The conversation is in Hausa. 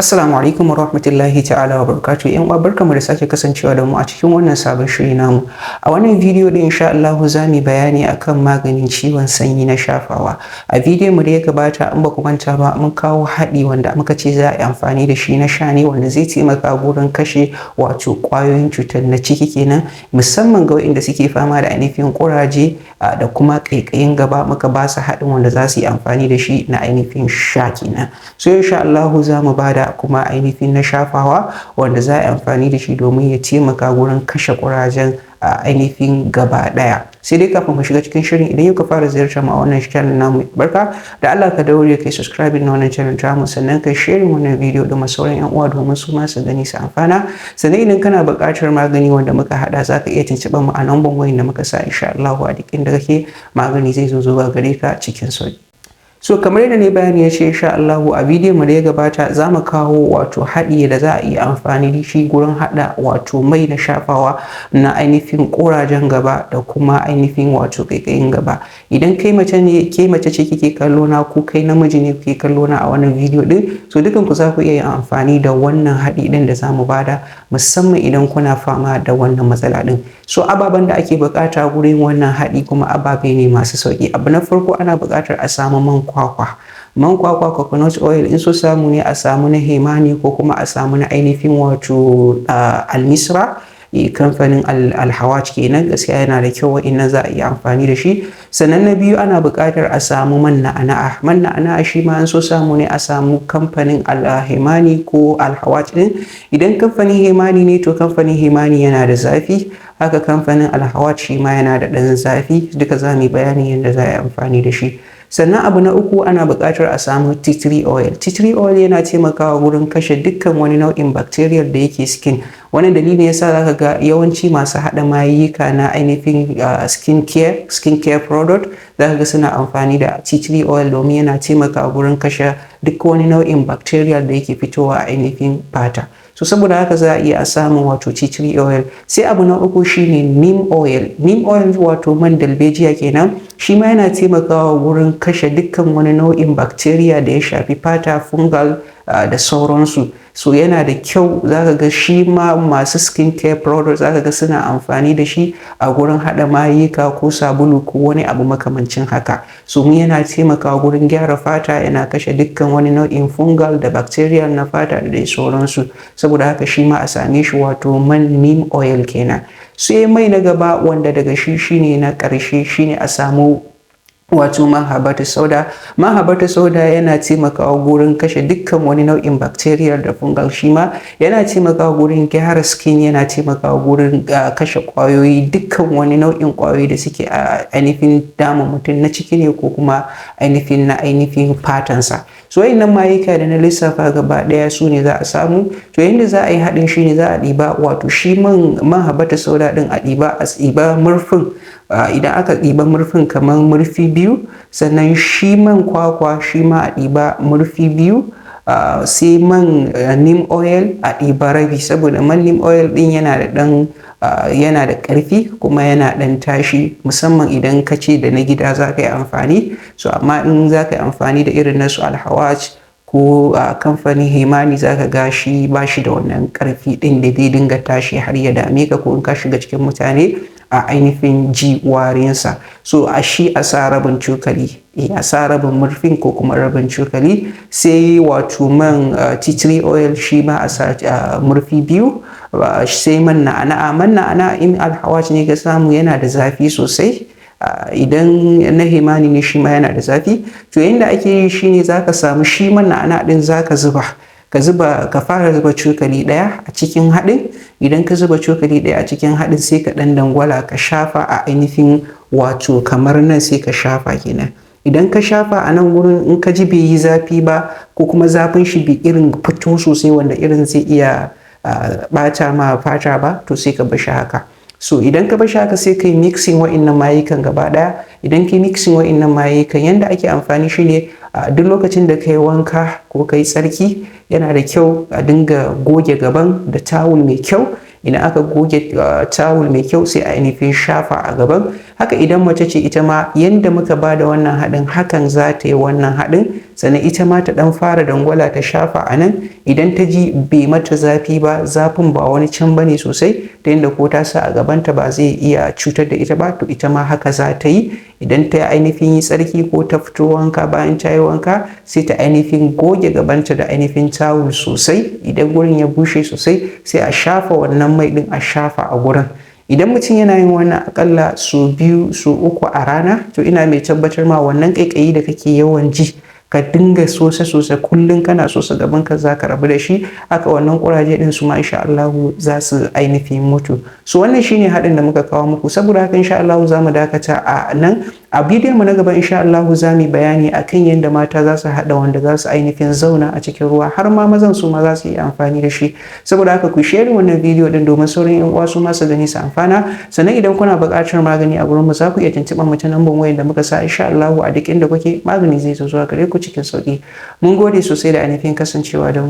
Assalamu alaikum wa rahmatullahi ta'ala wa barakatuh. Yan uwa barkamu da sake kasancewa da mu a cikin wannan sabon shiri namu. A wannan bidiyo din insha Allah za mu bayani akan maganin ciwon sanyi na shafawa. A bidiyon mu da ya gabata in ba ku manta ba mun kawo haɗi wanda muka ce za a yi amfani da shi na sha ne wanda zai taimaka gurin kashe wato ƙwayoyin cutar na ciki kenan, musamman ga waɗanda suke fama da ainihin ƙuraje da kuma ƙaiƙayin gaba. Muka ba su haɗin wanda za su yi amfani da shi na ainihin sha kenan. So insha Allah za mu bada kuma ainihin na shafawa wanda za a yi amfani da shi domin ya taimaka wurin kashe ƙurajen ainihin gaba ɗaya. Sai dai kafin mu shiga cikin shirin, idan yau ka fara ziyartar mu a wannan channel namu barka da Allah ka daure kai subscribing na wannan channel tamu, sannan kai sharing wannan bidiyo da sauran yan uwa domin su ma su gani su amfana. Sannan idan kana buƙatar magani wanda muka haɗa za ka iya tuntuɓar mu a lambar wayan da muka sa insha Allah a duk inda kake magani zai zo zuwa gare ka cikin sauki. So kamar yadda ne bayani ya ce insha Allah a bidiyon mu da ya gabata za mu kawo wato haɗi da za a iya amfani da shi gurin haɗa wato mai na shafawa na ainihin ƙurajen gaba da kuma ainihin wato ƙaiƙayin gaba. Idan kai mace ne, ke mace ce kike kallo na, ko kai namiji ne kike kallo na a wannan bidiyo din, so dukan ku za ku iya yin amfani da wannan haɗi din da za mu bada, musamman idan kuna fama da wannan matsala din. So ababen da ake buƙata gurin wannan haɗi kuma ababe ne masu sauƙi. Abu na farko ana buƙatar a samu man kwakwa coconut oil, in so samu ne a samu na hemani ko kuma a samu na ainihin wato almisra, kamfanin alhawaj kenan. Gaskiya yana da kyau wa'innan za a yi amfani da shi. Sannan na biyu ana buƙatar a samu man na'ana'a shi ma an so samu ne a samu kamfanin alhemani ko alhawaj din. Idan kamfanin hemani ne to kamfanin hemani yana da zafi, haka kamfanin alhawaj shi ma yana da ɗan zafi. Duka za mu yi bayani yadda za a yi amfani da shi. Sannan abu na uku ana buƙatar a samu tea tree oil. Tea tree oil yana taimakawa wurin kashe dukkan wani nau'in bacteria da yake skin. Wani dalili yasa zaka ga yawanci masu haɗa mayuka na ainihin skin care product zaka ga suna amfani da tea tree oil domin yana taimakawa wurin kashe duk wani nau'in bacteria da yake fitowa a ainihin fata. So saboda haka za a iya samun wato tea tree oil. Sai abu na uku shine neem oil. Neem oil wato man dalbejiya kenan, shi ma yana taimakawa wurin kashe dukkan wani nau'in bacteria da ya shafi fata, fungal da sauransu. So yana da kyau zaka ga shi ma masu skin care products zaka ga suna amfani da shi a gurin haɗa mayuka ko sabulu ko wani abu makamancin haka. So yana taimakawa gurin gyara fata, yana kashe dukkan wani nau'in fungal da bacteria na fata da dai sauransu. Saboda haka shi ma a same shi wato man neem oil kenan. Sai mai na gaba wanda daga shi shine na ƙarshe shine a samu wato man habbatus sauda. Man habbatus sauda yana taimakawa gurin kashe dukkan wani nau'in bacteria da fungal. Shi ma yana taimakawa gurin gyara skin, yana taimakawa gurin kashe ƙwayoyi, dukkan wani nau'in ƙwayoyi da suke a ainihin dama mutum na ciki ne ko kuma ainihin fatansa. So wayannan mayuka da na lissafa gaba ɗaya su ne za a samu. To yanda za a yi haɗin shi ne za a ɗiba wato shi man habbatus sauda ɗin a ɗiba murfin. Idan aka ɗiba murfin kamar murfi biyu, sannan shi man kwakwa shi ma a ɗiba murfi biyu, sai man neem oil a ɗiba rabi, saboda man neem oil ɗin yana da ƙarfi kuma yana ɗan tashi, musamman idan ka ce da na gida za ka yi amfani. So amma in za ka yi amfani da irin nasu alhawaj ko kamfanin hemani za ka ga shi ba shi da wannan ƙarfi ɗin da zai dinga tashi har ya dame ka ko in ka shiga cikin mutane a ainihin ji warinsa. So a shi a sa rabin cokali, a sa rabin murfin ko kuma rabin cokali. Sai wato man tea tree oil shi ma a sa murfi biyu. Sai man na'ana in alhawaj ne ka samu yana da zafi sosai. Idan na hemani ne shi ma yana da zafi. To yanda ake yi shine zaka samu shi man na'ana din zaka ka fara zuba cokali ɗaya a cikin haɗin. Idan ka zuba cokali ɗaya a cikin haɗin sai ka ɗan dangwala ka shafa a ainihin wato kamar nan, sai ka shafa kenan. Idan ka shafa a nan wurin in ka ji bai yi zafi ba ko kuma zafin shi bai irin fito sosai wanda irin zai iya ɓata ma fata ba, to sai ka bar shi haka. So idan ka bar shi haka sai kai mixing wa'innan mayukan gaba ɗaya. Idan kai mixing wa'innan mayukan, yanda ake amfani shi ne duk lokacin da kai wanka ko kai tsarki yana da kyau a dinga goge gaban da tawul mai kyau. Idan aka goge tawul mai kyau sai a ainihin shafa a gaban. Haka idan mace ce ita ma yanda muka ba da wannan haɗin hakan za ta yi wannan haɗin. sannan ita ma ta dan fara dangwala ta shafa a nan. Idan ta ji bai mata zafi ba, zafin ba wani can bane sosai ta yadda ko ta sa a gabanta ba zai iya cutar da ita ba, to ita ma haka za ta yi. Idan ta ainihin yi tsarki ko ta fito wanka, bayan ta yi wanka sai ta ainihin goge gabanta da ainihin tawul sosai. Idan gurin ya bushe sosai sai a shafa wannan mai din, a shafa a gurin. Idan mutum yana yin wannan akalla so 2 so 3 a rana, to ina mai tabbatar ma wannan ƙaiƙayi da kake yawan ji ka dinga sosa kullum kana sosa gaban ka za ka rabu da shi. Haka wannan kuraje din su ma insha Allah za su ainihin mutu. So wannan shine haɗin da muka kawo muku, saboda haka insha Allah za mu dakata a nan. A bidiyon mu na gaba insha Allah za mu bayani akan yadda mata za su haɗa wanda za su ainihin zauna a cikin ruwa, har ma mazan su ma za su yi amfani da shi. Saboda haka ku share wannan bidiyo din domin sauran yan uwa su ma su gani su amfana. Sannan idan kuna buƙatar magani a gurin mu za ku iya tuntuɓar mu ta lambar wayar da muka sa insha Allah a duk inda kuke magani zai zo zuwa gare ku cikin sauki. Mun gode sosai da ainihin kasancewa da mu.